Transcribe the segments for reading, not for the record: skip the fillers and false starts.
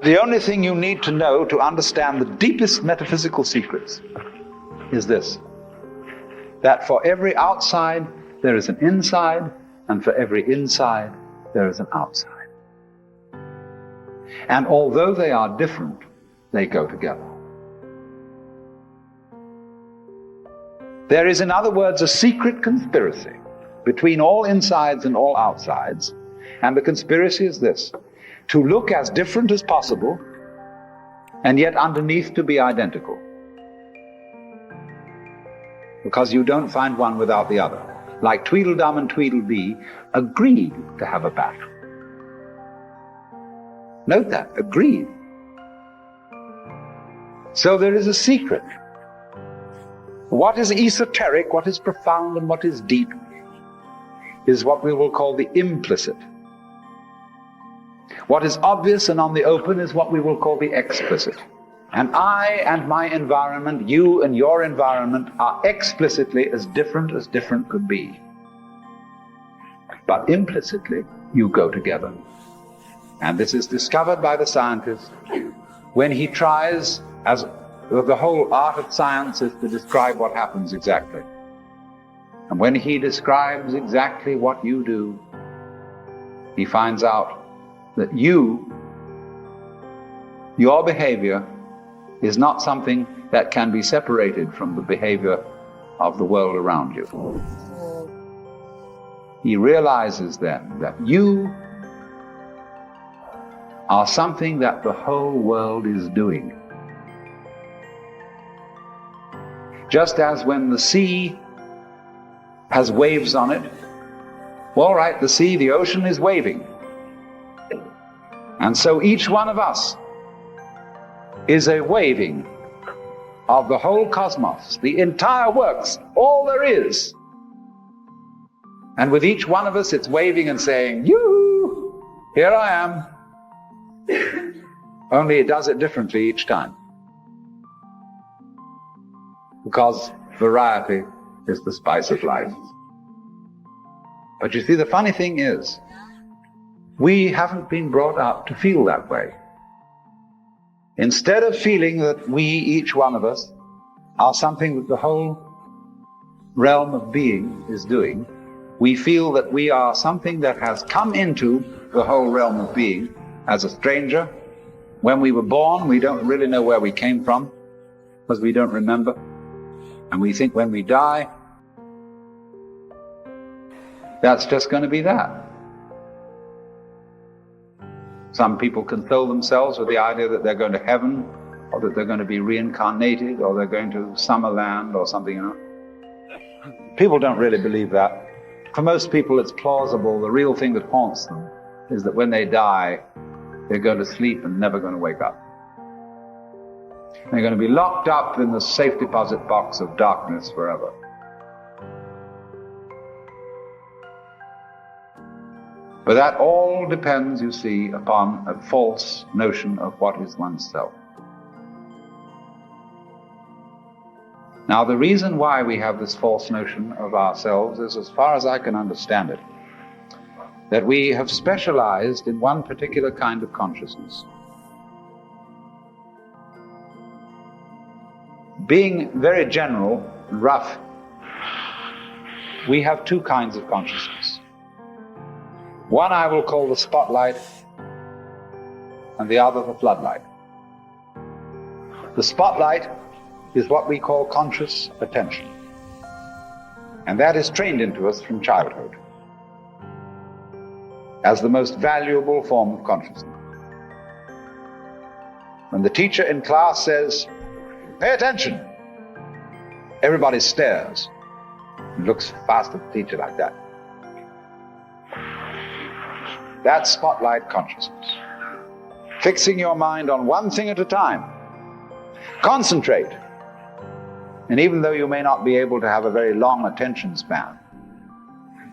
The only thing you need to know to understand the deepest metaphysical secrets is this: that for every outside there is an inside, and for every inside there is an outside. And although they are different, they go together. There is, in other words, a secret conspiracy between all insides and all outsides, and the conspiracy is this: to look as different as possible, and yet underneath to be identical. Because you don't find one without the other. Like Tweedledum and Tweedledee agreed to have a battle. Note that, agreed. So there is a secret. What is esoteric, what is profound, and what is deep is what we will call the implicit. What is obvious and on the open is what we will call the explicit. And I and my environment, you and your environment, are explicitly as different could be. But implicitly, you go together. And this is discovered by the scientist when he tries, as the whole art of science is to describe what happens exactly. And when he describes exactly what you do, he finds out that your behavior is not something that can be separated from the behavior of the world around you. He realizes then that you are something that the whole world is doing. Just as when the sea has waves on it, all right, the sea, the ocean is waving. And so each one of us is a waving of the whole cosmos, the entire works, all there is. And with each one of us, it's waving and saying, "You, here I am." Only it does it differently each time. Because variety is the spice of life. But you see, the funny thing is, we haven't been brought up to feel that way. Instead of feeling that we, each one of us, are something that the whole realm of being is doing, we feel that we are something that has come into the whole realm of being as a stranger. When we were born, we don't really know where we came from, because we don't remember. And we think when we die, that's just going to be that. Some people console themselves with the idea that they're going to heaven, or that they're going to be reincarnated, or they're going to Summerland or something, you know. People don't really believe that. For most people it's plausible. The real thing that haunts them is that when they die, they're going to sleep and never going to wake up. They're going to be locked up in the safe deposit box of darkness forever. But that all depends, you see, upon a false notion of what is oneself. Now, the reason why we have this false notion of ourselves is, as far as I can understand it, that we have specialized in one particular kind of consciousness. Being very general and rough, we have two kinds of consciousness. One I will call the spotlight, and the other the floodlight. The spotlight is what we call conscious attention, and that is trained into us from childhood as the most valuable form of consciousness. When the teacher in class says, "Pay attention," everybody stares and looks fast at the teacher like that. That's spotlight consciousness. Fixing your mind on one thing at a time. Concentrate. And even though you may not be able to have a very long attention span,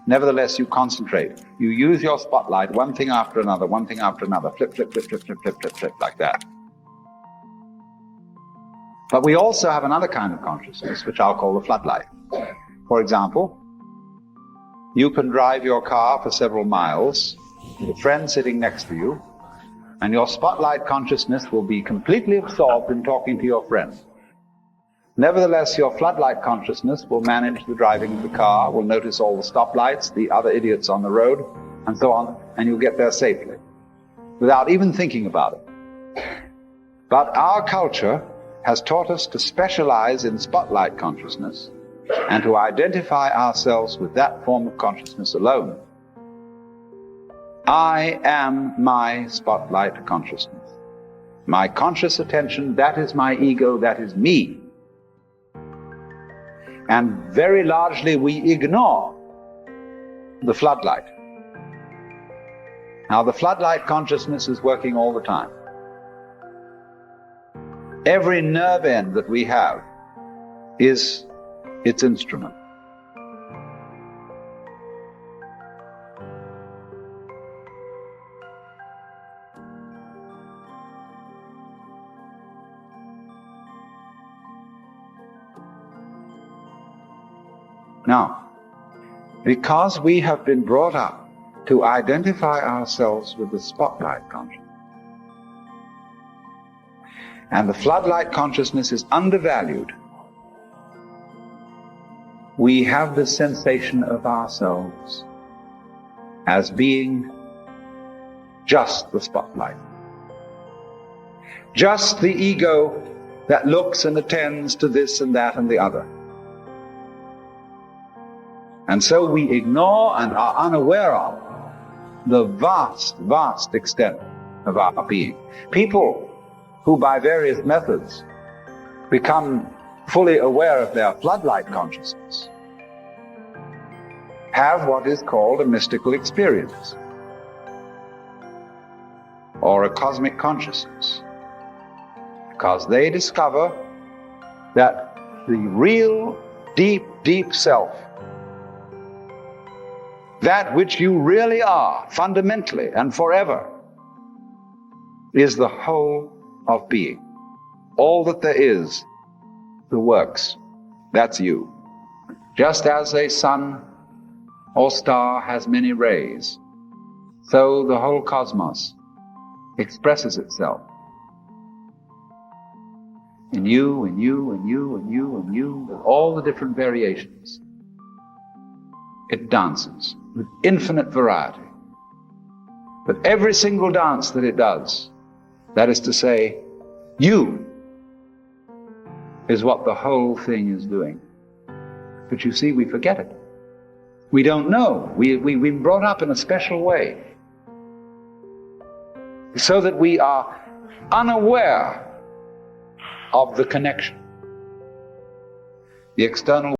nevertheless you concentrate. You use your spotlight, one thing after another, one thing after another. Flip, flip, flip, flip, flip, flip, flip, flip, like that. But we also have another kind of consciousness, which I'll call the floodlight. For example, you can drive your car for several miles with a friend sitting next to you, and your spotlight consciousness will be completely absorbed in talking to your friends. Nevertheless, your floodlight consciousness will manage the driving of the car, will notice all the stoplights, the other idiots on the road, and so on, and you'll get there safely, without even thinking about it. But our culture has taught us to specialize in spotlight consciousness and to identify ourselves with that form of consciousness alone. I am my spotlight consciousness. My conscious attention, that is my ego, that is me. And very largely we ignore the floodlight. Now the floodlight consciousness is working all the time. Every nerve end that we have is its instrument. Now, because we have been brought up to identify ourselves with the spotlight consciousness, and the floodlight consciousness is undervalued, we have the sensation of ourselves as being just the spotlight. Just the ego that looks and attends to this and that and the other. And so we ignore and are unaware of the vast, vast extent of our being. People who by various methods become fully aware of their floodlight consciousness have what is called a mystical experience or a cosmic consciousness, because they discover that the real deep, deep self, that which you really are, fundamentally and forever, is the whole of being. All that there is, the works, that's you. Just as a sun or star has many rays, so the whole cosmos expresses itself in you, in you, in you, in you, in you, with all the different variations. It dances with infinite variety. But every single dance that it does, that is to say, you is what the whole thing is doing. But you see, we forget it. We don't know. We've been brought up in a special way, so that we are unaware of the connection. The external